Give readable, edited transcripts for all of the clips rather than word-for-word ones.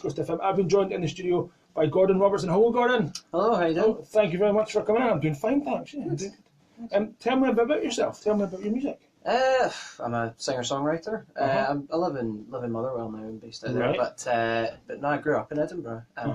Coast FM. I've been joined in the studio by Gordon Robertson. Hello, Gordon. Hello, how you doing? Oh, thank you very much for coming in. I'm doing fine, thanks. Yeah, I'm doing good. Tell me a bit about yourself. Tell me about your music. I'm a singer-songwriter. I live in Motherwell now. I'm based out there, but no, I grew up in Edinburgh and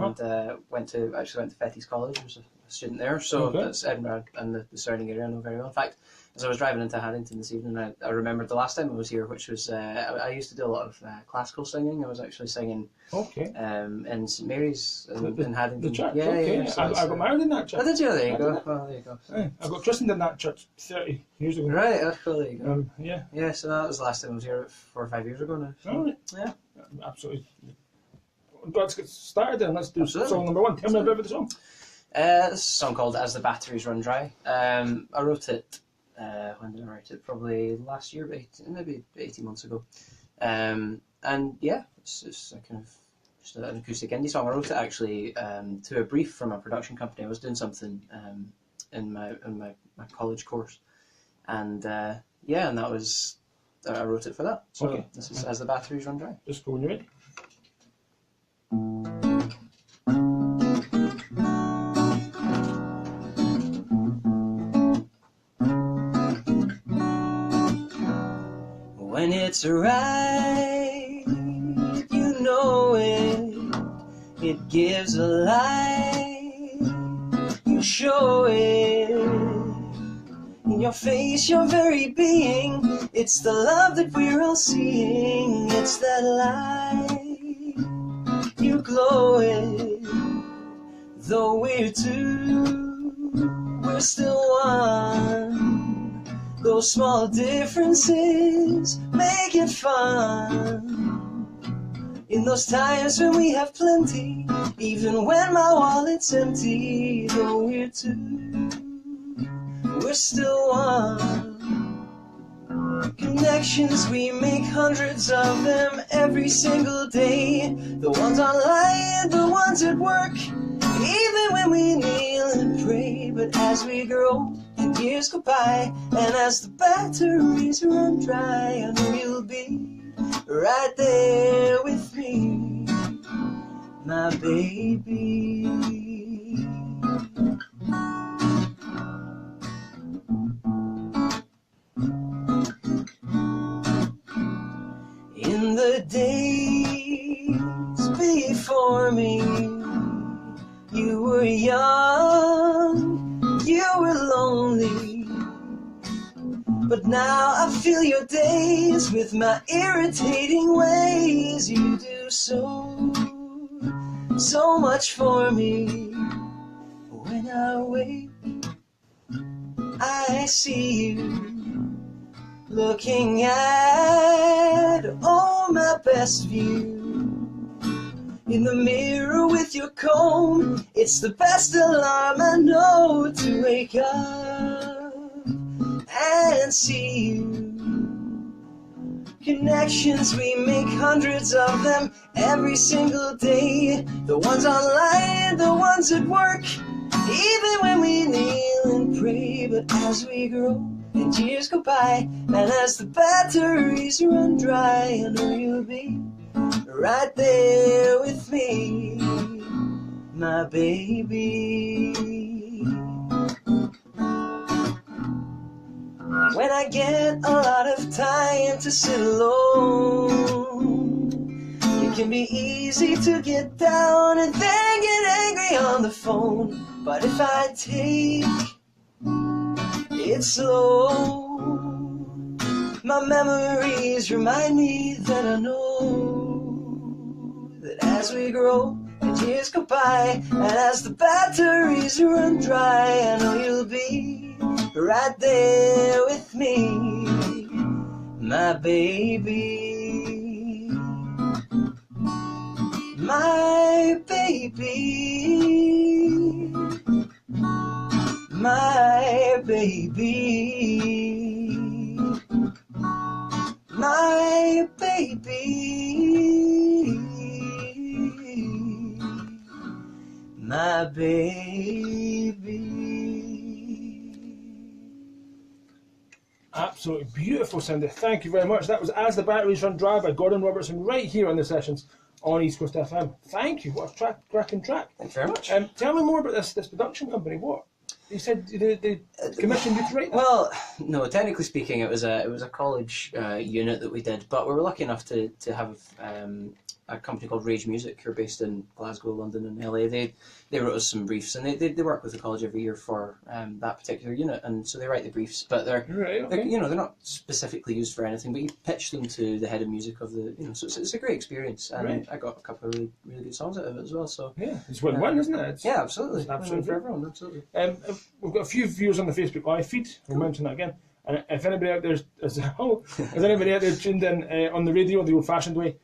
went to Fettes College. I was a student there, so that's Edinburgh and the surrounding area I know very well. In fact, as I was driving into Haddington this evening, I remembered the last time I was here, which was I used to do a lot of classical singing. I was actually singing in St Mary's in Haddington. The church, yeah. So I got married in that church. Oh, did you? There you go. Well, there you go. Yeah, I got christened in that church 30 years ago. Right, cool, there you go. Yeah, so that was the last time I was here 4 or 5 years ago now. So, all right. Yeah. Absolutely. Let's get started then. Let's do song number 1. Tell me about the song. This is a song called As the Batteries Run Dry. I wrote it, when did I write it? Probably last year, maybe 18 months ago. And yeah, it's a kind of just an acoustic indie song. I wrote it actually to a brief from a production company. I was doing something in my college course. And and that was, I wrote it for that. So this is As the Batteries Run Dry. Just go when you're ready. When it's right, you know it. It gives a light. You show it in your face, your very being. It's the love that we're all seeing. It's that light. You glow it. Though we're two, we're still one. Those small differences make it fun. In those times when we have plenty, even when my wallet's empty. Though we're two, we're still one. Connections, we make hundreds of them every single day. The ones online, the ones at work, even when we kneel and pray. But as we grow and years go by, and as the batteries run dry, I know you'll be right there with me, my baby. In the days before me, you were young, you were lonely. But now I fill your days with my irritating ways. You do so much for me. When I wake, I see you looking at my best view. In the mirror with your comb, it's the best alarm I know to wake up and see you. Connections, we make hundreds of them every single day. The ones online, the ones at work, even when we kneel and pray. But as we grow and years go by, and as the batteries run dry, I know you'll be right there with me, my baby. When I get a lot of time to sit alone, it can be easy to get down and then get angry on the phone. But if I take it slow, my memories remind me that I know that as we grow and years go by, and as the batteries run dry, I know you'll be right there with me, my baby, my baby, my baby, my baby, my baby. Absolutely beautiful sounding. Thank you very much. That was As the Batteries Run Dry by Gordon Robertson, right here on the Sessions on East Coast FM. Thank you. What a cracking track. Thanks very much. Tell me more about this production company. What you said they commissioned you to write that? Well, no, technically speaking, it was a college unit that we did, but we were lucky enough to have a company called Rage Music, who are based in Glasgow, London, and LA. They wrote us some briefs, and they work with the college every year for that particular unit, and so they write the briefs. But they're they're not specifically used for anything, but you pitch them to the head of music of the so it's a great experience, and I got a couple of really good songs out of it as well. So yeah, it's win-win, isn't it? Absolutely, absolutely for everyone, absolutely. We've got a few viewers on the Facebook Live feed. We'll mention that again. And if anybody out there is anybody out there tuned in on the radio the old-fashioned way,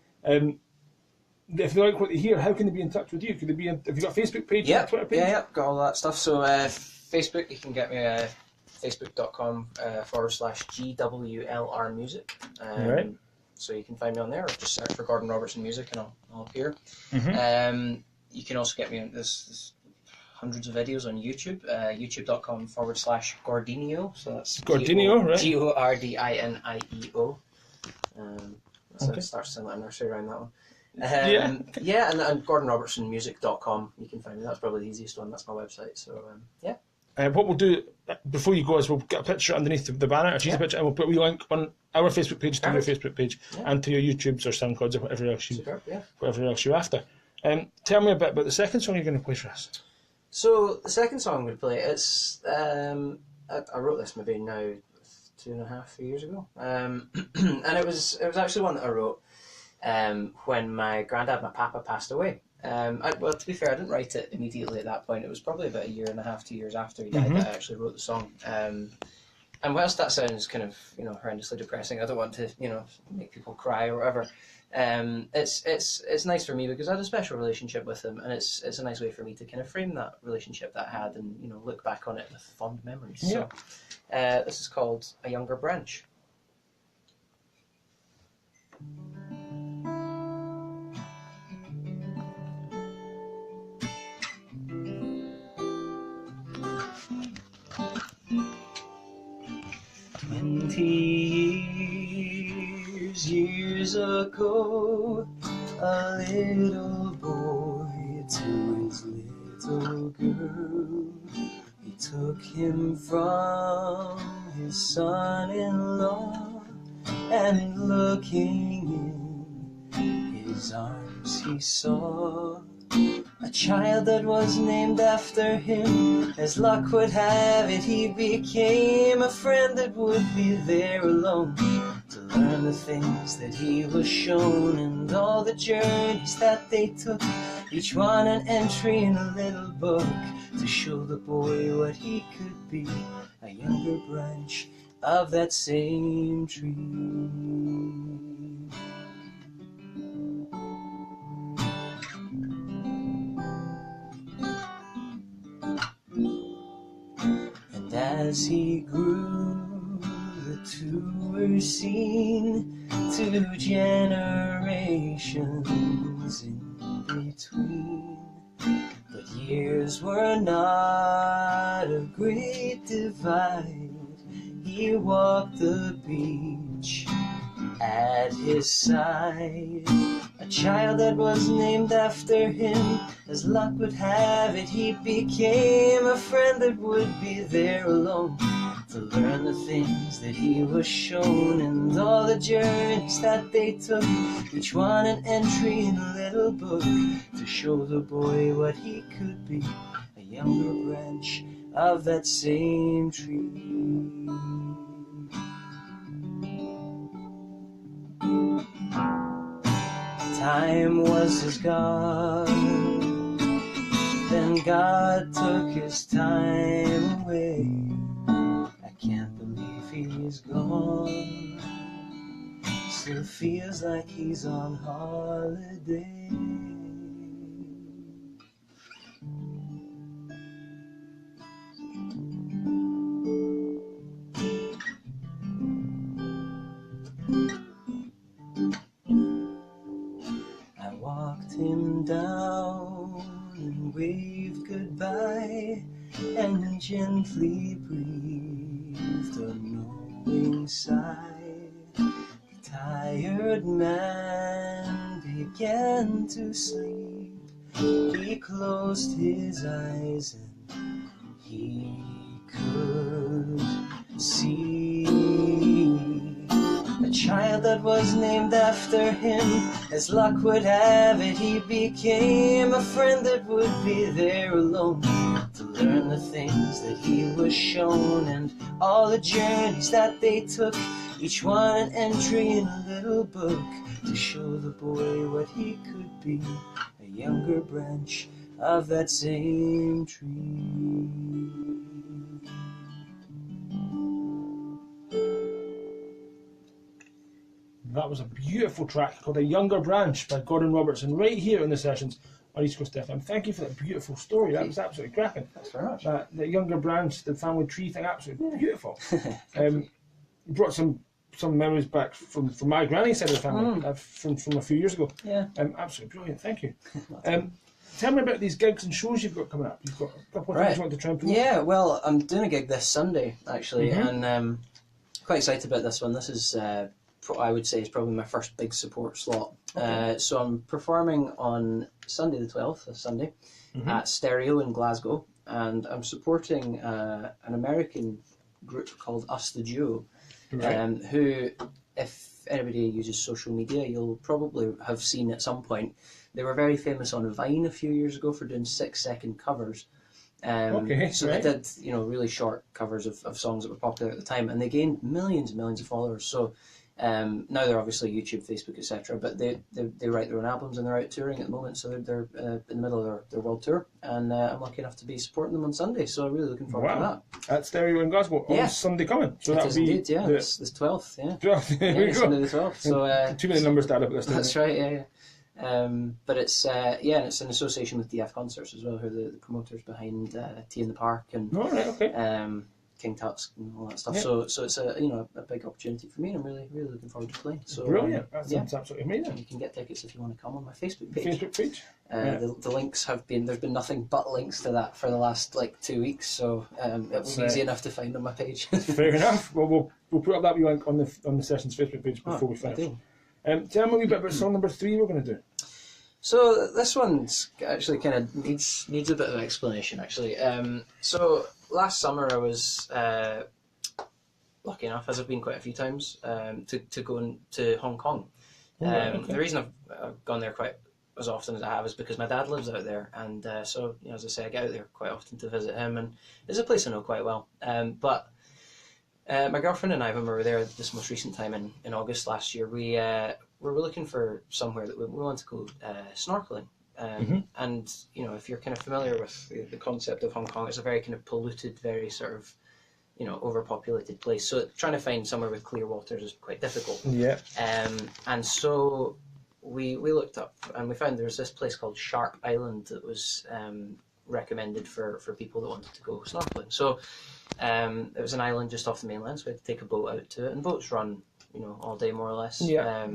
if they like what they hear, how can they be in touch with you? Could they be? Have you got a Facebook page? Yeah, Twitter page? Yeah, got all that stuff. So Facebook, you can get me facebook.com /GWLR Music. Right. So you can find me on there, or just search for Gordon Robertson Music, and I'll appear. Mm-hmm. You can also get me on there's hundreds of videos on YouTube. YouTube.com /Gordinio. So that's Gordinio, right? GORDINIEO. So it starts to sound like a nursery around that one. And GordonRobertsonMusic.com. You can find me. That's probably the easiest one. That's my website. So yeah. What we'll do before you go is we'll get a picture underneath the banner, a cheesy picture, and we'll put a wee link on our Facebook page to your Facebook page and to your YouTubes or SoundClouds or whatever else you're after. Tell me a bit about the second song you're going to play for us. So the second song I'm going to play, it's I wrote this maybe now 2.5 years ago, and it was actually one that I wrote when my granddad, my papa, passed away. Well, to be fair, I didn't write it immediately at that point. It was probably about 1.5 2 years after he died that I actually wrote the song. And whilst that sounds kind of horrendously depressing, I don't want to make people cry or whatever. It's nice for me because I had a special relationship with him, and it's a nice way for me to kind of frame that relationship that I had and look back on it with fond memories. Yeah. So this is called A Younger Branch. Years ago, a little boy to his little girl, he took him from his son-in-law, and looking in his arms he saw a child that was named after him. As luck would have it, he became a friend that would be there alone to learn the things that he was shown, and all the journeys that they took, each one an entry in a little book to show the boy what he could be, a younger branch of that same tree. And as he grew, the two were seen, 2 generations in between. But years were not a great divide. He walked the beach at his side, a child that was named after him. As luck would have it, he became a friend that would be there alone to learn the things that he was shown, and all the journeys that they took, each one an entry in a little book to show the boy what he could be, a younger branch of that same tree. Time was his God, then God took his time away. I can't believe he's gone, still feels like he's on holiday. I walked him down and waved goodbye, and gently breathed a knowing sigh. The tired man began to sleep, he closed his eyes and he could see a child that was named after him. As luck would have it, he became a friend that would be there alone to learn the things that he was shown, and all the journeys that they took, each one an entry in a little book to show the boy what he could be, a younger branch of that same tree. That was a beautiful track called A Younger Branch by Gordon Robertson, right here in the sessions on East Coast FM. Thank you for that beautiful story. That was absolutely cracking. Thanks very much. The Younger Branch, the family tree thing, absolutely beautiful. Brought some memories back from my granny's side of the family, from a few years ago. Yeah. Absolutely brilliant. Thank you. Tell me about these gigs and shows you've got coming up. You've got a couple of things you want to try and promote. Yeah, well, I'm doing a gig this Sunday, actually, and quite excited about this one. This is, I would say, is probably my first big support slot. Okay. So I'm performing on Sunday the 12th, this Sunday, at Stereo in Glasgow, and I'm supporting an American group called Us the Duo, who, if anybody uses social media, you'll probably have seen at some point. They were very famous on Vine a few years ago for doing 6-second covers. So they did, really short covers of songs that were popular at the time, and they gained millions and millions of followers. So now they're obviously YouTube, Facebook, etc. But they write their own albums and they're out touring at the moment. So they're in the middle of their world tour, and I'm lucky enough to be supporting them on Sunday. So I'm really looking forward to that. At Stereo in Glasgow on Sunday coming. So that'll be indeed, yeah. It's the 12th, yeah. 12th. There we go. Sunday the 12th. So too many numbers to add up this time. That's right. Yeah. But it's and it's in association with DF Concerts as well, who are the promoters behind Tea in the Park and King Tut's and all that stuff. Yeah. So it's a big opportunity for me, and I'm really looking forward to playing. So brilliant! That sounds absolutely amazing. And you can get tickets if you want to come on my Facebook page. The links have been there's been nothing but links to that for the last 2 weeks, so it was easy enough to find on my page. Fair enough. Well, we'll put up that link on the session's Facebook page before we finish. Tell me a wee bit about song number 3 we're going to do. So this one's actually kind of needs a bit of explanation, actually. So last summer I was lucky enough, as I've been quite a few times, to go to Hong Kong. The reason I've gone there quite as often as I have is because my dad lives out there, and so as I say, I get out there quite often to visit him, and it's a place I know quite well. But my girlfriend and I, when we were there this most recent time in August last year, we were looking for somewhere that we want to go snorkeling. And if you're kind of familiar with the concept of Hong Kong, it's a very kind of polluted, very sort of overpopulated place. So trying to find somewhere with clear waters is quite difficult. Yeah. And so we looked up and we found there was this place called Sharp Island that was recommended for people that wanted to go snorkeling. So it was an island just off the mainland, so we had to take a boat out to it, and boats run all day more or less. Yeah.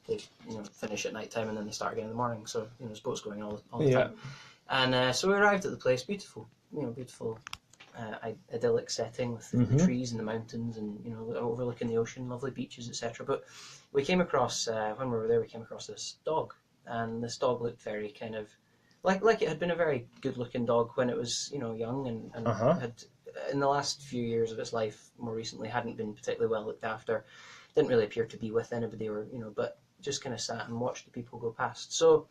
They finish at night time and then they start again in the morning. So there's boats going all the time. And so we arrived at the place, beautiful idyllic setting with the trees and the mountains and overlooking the ocean, lovely beaches, etc. But we came across when we were there, we came across this dog, and this dog looked very kind of like it had been a very good looking dog when it was young and had in the last few years of its life more recently hadn't been particularly well looked after, didn't really appear to be with anybody, or but just kind of sat and watched the people go past. So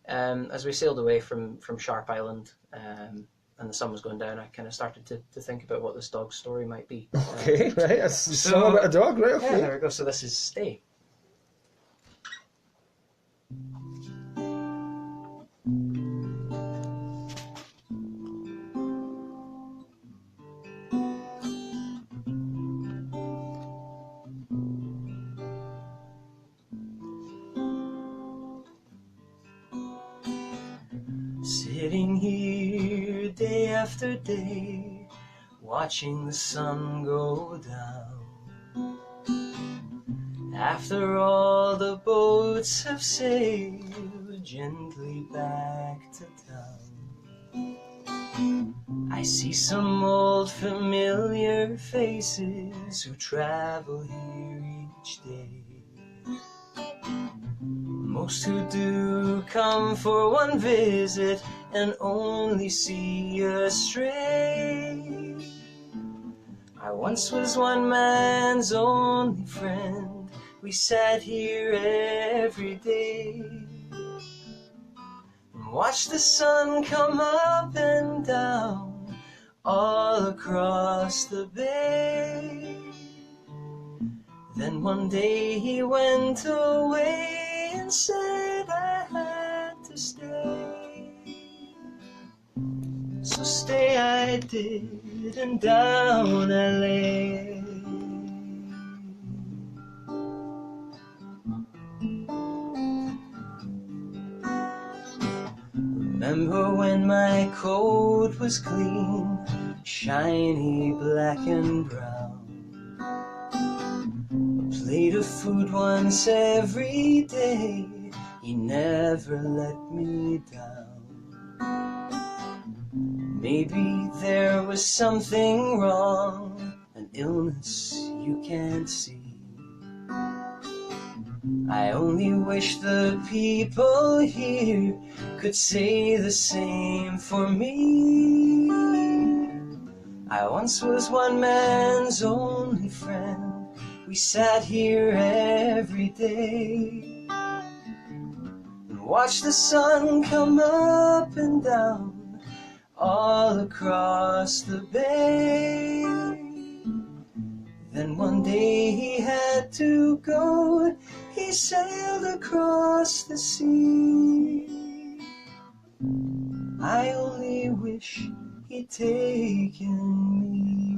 as we sailed away from Sharp Island and the sun was going down, I kind of started to think about what this dog's story might be. Okay, right, that's so about a dog, right? Okay. Yeah, there we go. So this is Stay. Sitting here day after day, watching the sun go down. After all the boats have sailed gently back to town, I see some old familiar faces who travel here each day. most who do come for one visit and only see astray. I once was one man's only friend. We sat here every day and watched the sun come up and down all across the bay. Then one day he went away and said I had to stay. So stay I did, and down I lay. Remember when my coat was clean, shiny black and brown? A plate of food once every day, he never let me down. Maybe there was something wrong, an illness you can't see. I only wish the people here could say the same for me. I once was one man's only friend. We sat here every day and watched the sun come up and down all across the bay. Then one day he had to go, he sailed across the sea. I only wish he'd taken me.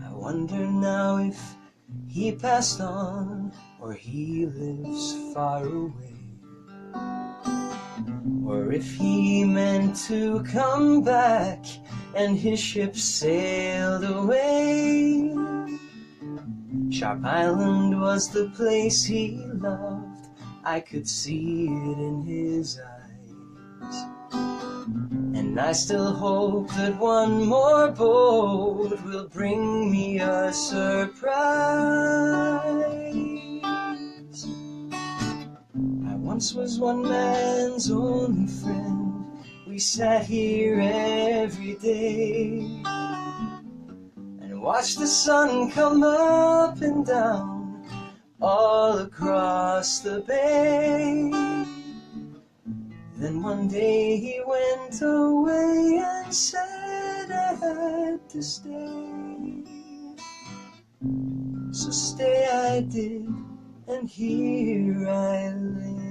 I wonder now if he passed on or he lives far away, or if he meant to come back and his ship sailed away. Sharp Island was the place he loved, I could see it in his eyes. And I still hope that one more boat will bring me a surprise. I once was one man's only friend. We sat here every day and watched the sun come up and down all across the bay. Then one day he went away and said I had to stay. So stay I did, and here I lay.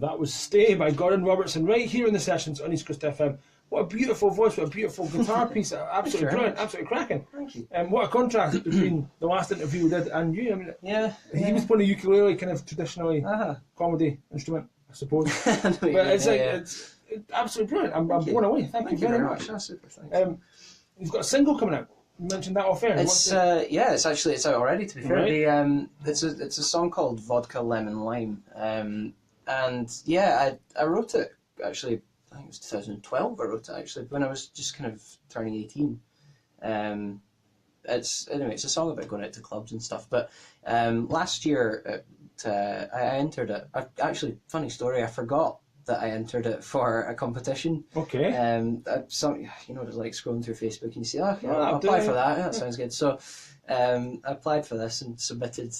That was Stay by Gordon Robertson, right here in the sessions on East Coast FM. What a beautiful voice, what a beautiful guitar piece. Absolutely brilliant, absolutely cracking. Thank you. And what a contrast between the last interview we did and you. I mean, Yeah. he was playing a ukulele, kind of traditionally comedy instrument, I suppose. But it's it's absolutely brilliant. I'm blown away. Thank you very much. That's super, thanks. You've got a single coming out. You mentioned that off air. It's it's out already. To be fair, Right. it's a song called Vodka Lemon Lime, and yeah, I wrote it actually. I think it was 2012. I wrote it actually when I was just kind of turning 18. It's a song about going out to clubs and stuff. But last year, I entered it. Actually, funny story. I forgot that I entered it for a competition. Okay. There's like scrolling through Facebook and you see, I'll apply for that. Yeah, that sounds good. So I applied for this and submitted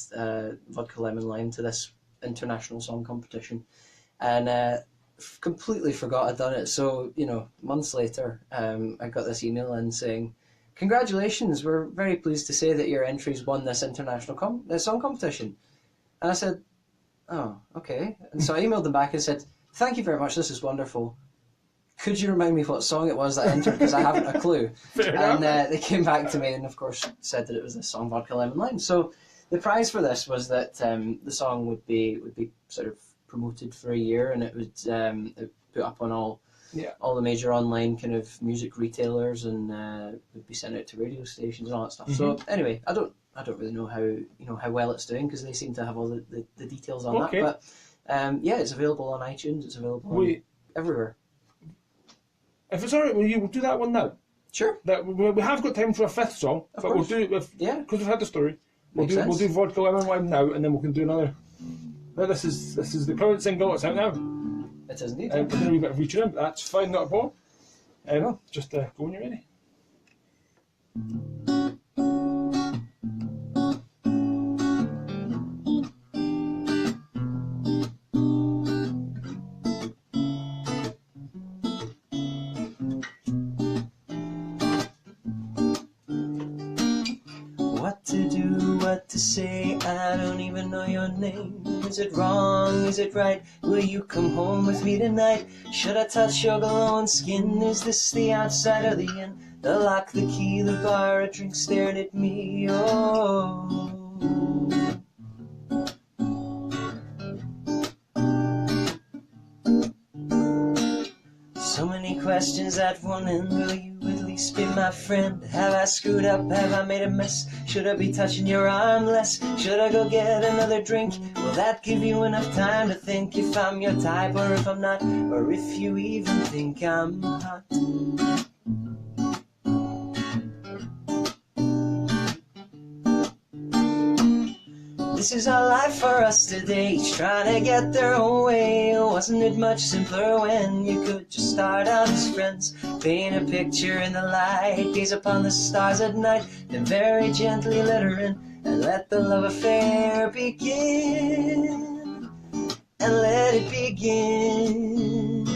Vodka Lemon Lime to this international song competition, and completely forgot I'd done it. So months later, I got this email in saying, "Congratulations! We're very pleased to say that your entry's won this international song competition." And I said, "Oh, okay." And so I emailed them back and said, "Thank you very much. This is wonderful. Could you remind me what song it was that I entered, because I haven't a clue." And they came back to me and, of course, said that it was the song Vodka Lemon Lime. So the prize for this was that the song would be sort of promoted for a year, and it would put up on all the major online kind of music retailers, and would be sent out to radio stations and all that stuff. So anyway, I don't I don't really know how well it's doing because they seem to have all the details on Okay. that. But yeah, it's available on iTunes. It's available on everywhere. If it's alright, we'll do that one now. Sure. That we have got time for a fifth song, Of but course. we'll do it because we've had the story. We'll Makes do sense. Vodka Lemon Lime now, and then we can do another. Now this is the current single. It's out now. It is indeed. We're doing a wee bit of reaching in, but that's fine, not a problem. Just go when you're ready. What to do, what to say, I don't even know your name. Is it wrong, is it right? Will you come home with me tonight? Should I touch your glowing skin? Is this the outside or the in? The lock, the key, the bar, a drink staring at me, oh. So many questions at one end. Will you at least be my friend? Have I screwed up? Have I made a mess? Should I be touching your arm less? Should I go get another drink? Will that give you enough time to think if I'm your type or if I'm not? Or if you even think I'm hot? This is our life for us today, each trying to get their own way. Wasn't it much simpler when you could just start out as friends? Paint a picture in the light, gaze upon the stars at night, then very gently let her in, and let the love affair begin. And let it begin.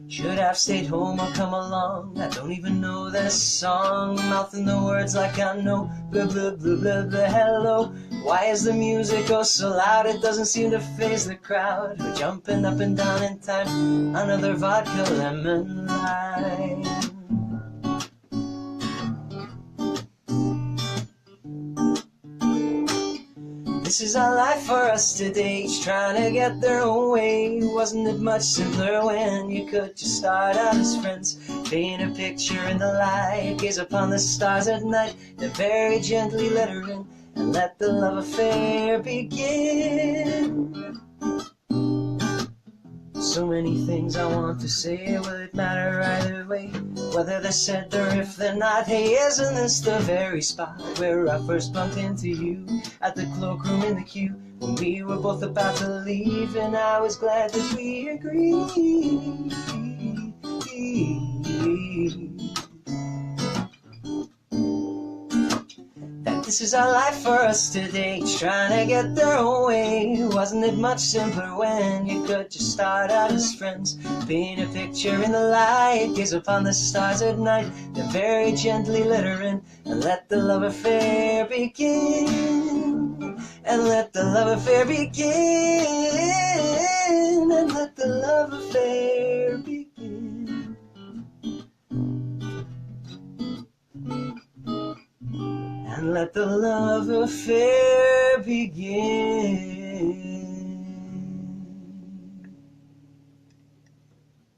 Should I have stayed home or come along? I don't even know this song. Mouthing the words like I know. Blah, blah, blah, blah, blah, hello. Why is the music oh so loud? It doesn't seem to faze the crowd. We're jumping up and down in time. Another vodka lemon lime. This is our life for us today, each trying to get their own way. Wasn't it much simpler when you could just start out as friends? Paint a picture in the light, gaze upon the stars at night, then very gently let her in, and let the love affair begin. So many things I want to say, will it matter either way? Whether they're said or if they're not. Hey, isn't this the very spot where I first bumped into you? At the cloakroom in the queue, when we were both about to leave, and I was glad that we agreed. That this is our life for us today, each trying to get their own way. Wasn't it much simpler when you could just start out as friends? Paint a picture in the light, gaze upon the stars at night, then very gently let her in, and let the love affair begin. And let the love affair begin. And let the love affair begin. And let the love affair begin.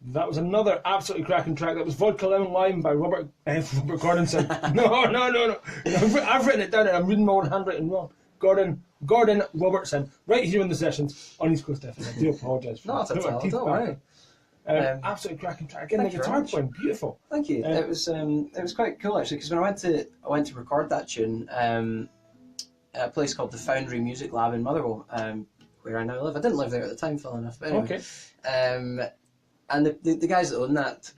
That was another absolutely cracking track. That was Vodka Lemon Lime by Robert Gordonson. No. I've written it down and I'm reading my own handwriting wrong. Gordon Robertson, right here in the sessions on East Coast FM. I do apologise for Not that. at all, don't worry. Absolutely cracking track. Again, the guitar playing, beautiful. Thank you. It was quite cool actually, because when I went to record that tune at a place called the Foundry Music Lab in Motherwell, where I now live. I didn't live there at the time, funnily enough. But anyway, Okay. And the guys that own that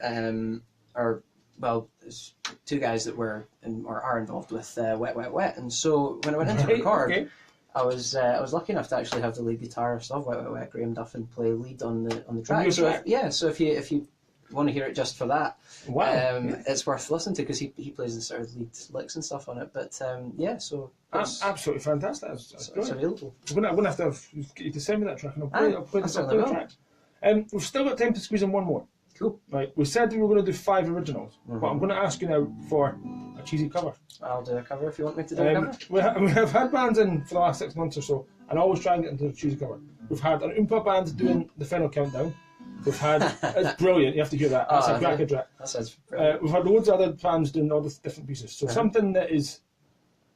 are, well, there's two guys that were or are involved with Wet Wet Wet, and so when I went in to record. Okay. I was lucky enough to actually have the lead guitarist of Wet Wet Wet, Graham Duffin, play lead on the track. So if you want to hear it just for that, it's worth listening to because he plays the sort of lead licks and stuff on it. But so absolutely fantastic. That's it's available. I'm gonna have to get you to send me that track, and I'll play the tracks. We've still got time to squeeze in one more. Cool. Right, we said we were going to do 5 originals, but I'm going to ask you now for a cheesy cover. I'll do a cover if you want me to do a cover. We have had bands in for the last 6 months or so, and I always try and get into a cheesy cover. We've had an Oompa band doing the final countdown. We've had, it's brilliant, you have to hear that. That's a cracker track. That sounds brilliant. We've had loads of other bands doing all the different pieces. So something that is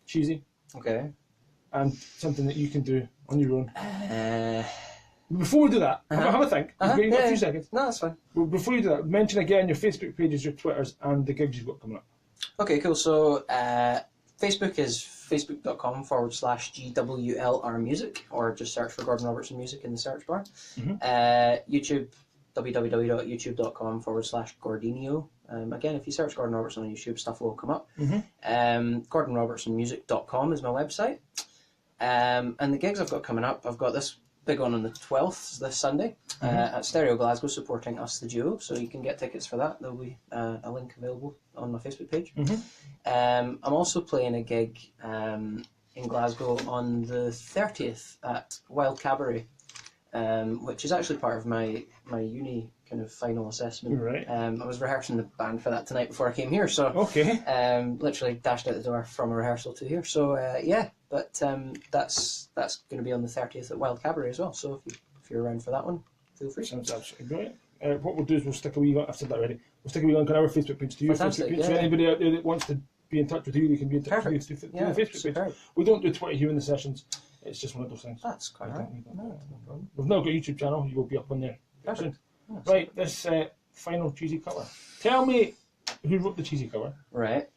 cheesy. Okay. And something that you can do on your own. Before we do that, have a think. You've got a few seconds. No, that's fine. Before you do that, mention again your Facebook pages, your Twitters, and the gigs you've got coming up. Okay, cool. So Facebook is facebook.com/GWLR Music, or just search for Gordon Robertson Music in the search bar. YouTube, www.youtube.com/Gordinio. Again, if you search Gordon Robertson on YouTube, stuff will come up. GordonRobertsonMusic.com is my website. And the gigs I've got coming up, I've got this big one on the 12th, this Sunday, at Stereo Glasgow, supporting Us the Duo, so you can get tickets for that. There'll be a link available on my Facebook page. I'm also playing a gig in Glasgow on the 30th at Wild Cabaret, which is actually part of my uni kind of final assessment. Right. I was rehearsing the band for that tonight before I came here, so literally dashed out the door from a rehearsal to here. So but that's going to be on the 30th at Wild Cabaret as well. So if you're around for that one, feel free. Sounds absolutely brilliant. What we'll do is we'll stick a wee link. I've said that already. We'll stick a wee link on our Facebook page to your Facebook page. So anybody out there that wants to be in touch with you, they can be in touch with you through the Facebook page. We don't do Twitter here in the sessions. It's just one of those things. That's quite right. No problem. We've now got a YouTube channel. You will be up on there. Perfect. Right, this final cheesy cover. Tell me who wrote the cheesy cover. Right.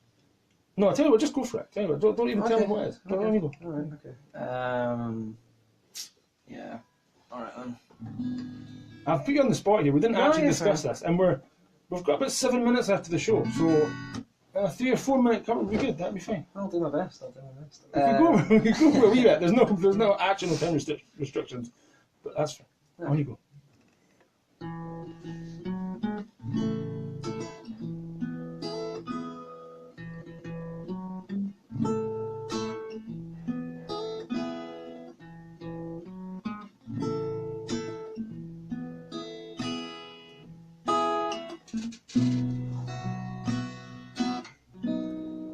No, I tell you what, just go for it. Tell you what, don't even tell me what it is. Go on, you go. Alright, okay. Yeah. Alright then. I've put you on the spot here. We didn't actually discuss this, and we've got about 7 minutes after the show, so a 3 or 4 minute cover would be good. That'd be fine. I'll do my best. We can go for a wee bit. There's no actual time restrictions, but that's fine. Yeah. On you go.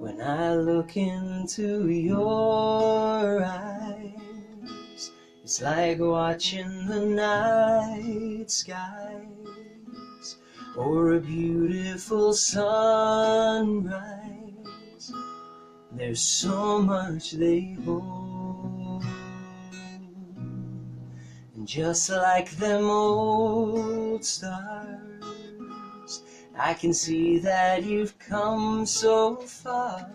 When I look into your eyes, it's like watching the night skies or a beautiful sunrise. There's so much they hold, and just like them old stars, I can see that you've come so far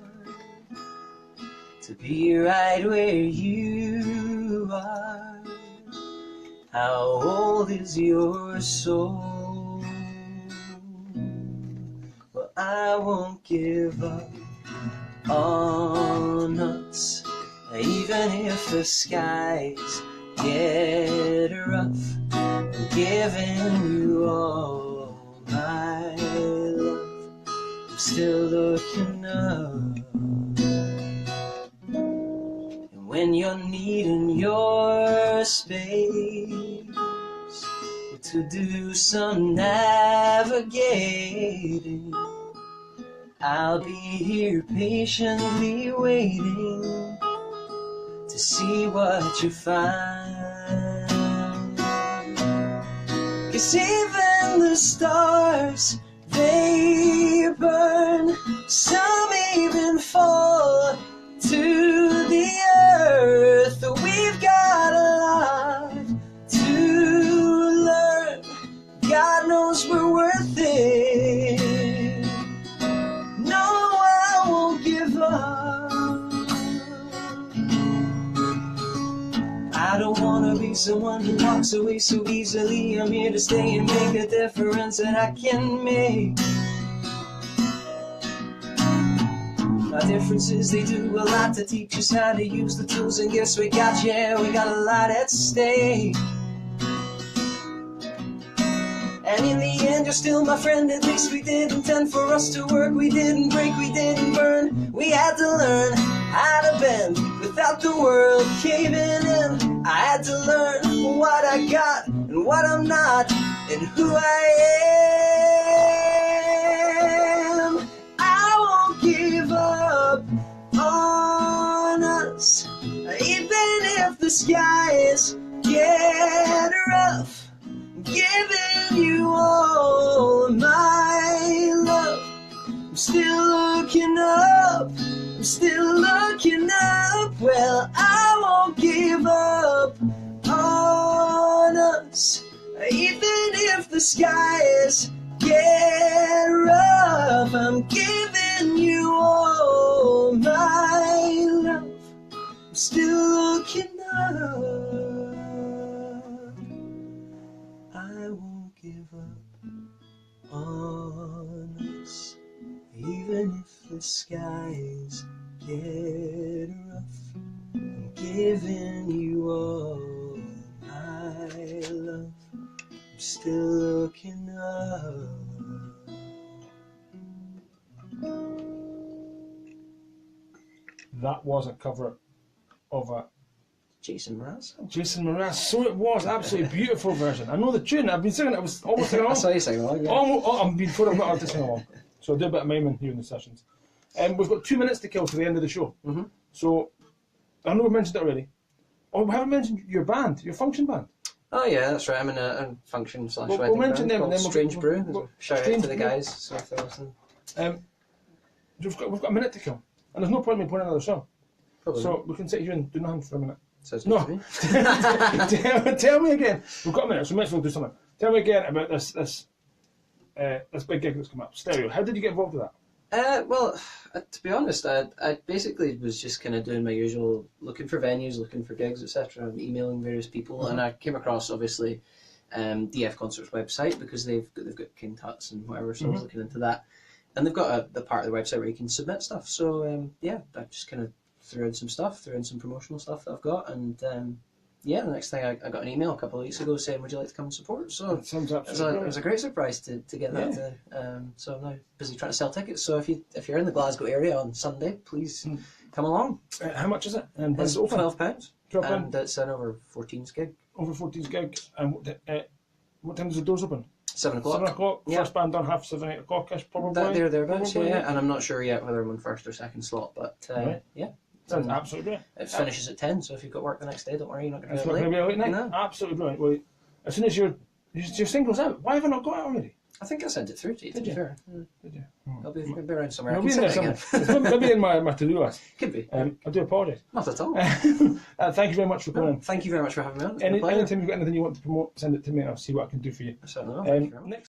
to be right where you are. How old is your soul? Well, I won't give up on us, even if the skies get rough. I'm giving you all my love, I'm still looking up. And when you're needing your space to do some navigating, I'll be here patiently waiting to see what you find. 'Cause even the stars, they burn, some even fall to the earth. We've got a lot to learn, God knows we're worth it. No, I won't give up. I don't wanna be someone who walks away so easily. I'm here to stay and make a difference that I can make. Our differences, they do a lot to teach us how to use the tools and gifts we got. Yeah, we got a lot at stake. And in the end, you're still my friend. At least we did intend for us to work. We didn't break, we didn't burn. We had to learn how to bend without the world caving in. I had to learn what I got and what I'm not and who I am. I won't give up on us, even if the skies get rough. Giving you Even if the skies get rough, I'm giving you all my love. I'm still looking up. I won't give up on us, even if the skies get rough. I'm giving you all my love. I'm still looking up. That was a cover of a Jason Mraz. Jason Mraz. So it was absolutely beautiful version. I know the tune. I've been singing it. I was almost singing I along. saw you sing along. Yeah. I've been told I'm not allowed to sing along, so I do a bit of miming here in the sessions. We've got 2 minutes to kill to the end of the show. Mm-hmm. So I know we mentioned it already. Oh, we haven't mentioned your band, your function band. Oh yeah, that's right. I'm in a function / wedding we'll mention band them, called and then Strange Brew. Shout out to the Brew. guys. So if they're listening. We've got a minute to kill, and there's no point in me playing another song. Probably. So we can sit here and do nothing for a minute. Sounds No. good to me. Tell me again. We've got a minute, so we might as well do something. Tell me again about this big gig that's come up. Stereo. How did you get involved with that? Well, to be honest, I basically was just kind of doing my usual, looking for venues, looking for gigs, etc., and emailing various people, and I came across obviously DF Concerts website because they've got King Tuts and whatever, so I was looking into that, and they've got the part of the website where you can submit stuff. So yeah, I just kind of threw in some promotional stuff that I've got, and yeah, the next thing I got an email a couple of weeks ago saying, would you like to come and support? So It sounds it absolutely was a great surprise to get that. So I'm now busy trying to sell tickets. So if you're in the Glasgow area on Sunday, please come along. How much is it? And It's open? £12, £12. and it's an over 14s gig. Over 14's gig. And what time does the doors open? 7 o'clock. 7 o'clock. Yeah. First band done 7, 8 o'clock-ish probably. Thereabouts, Probably, yeah. And I'm not sure yet whether I'm on first or second slot, but Right. yeah. Sounds absolutely brilliant. It finishes at 10, so if you've got work the next day, don't worry, you're not going to It's be not late. going to be a late night. No. Absolutely brilliant. Well, as soon as your single's out, why have I not got it already? I think I sent it through to you, to Did be you? fair. Did you? It'll be around somewhere. I It'll can be in send there it somewhere. again. It's maybe in my to-do list. Could be. I do apologise. Not at all. Thank you very much for coming. Thank you very much for having me on. It's been a pleasure. Anytime you've got anything you want to promote, send it to me and I'll see what I can do for you. I certainly will. Thank you very much. Next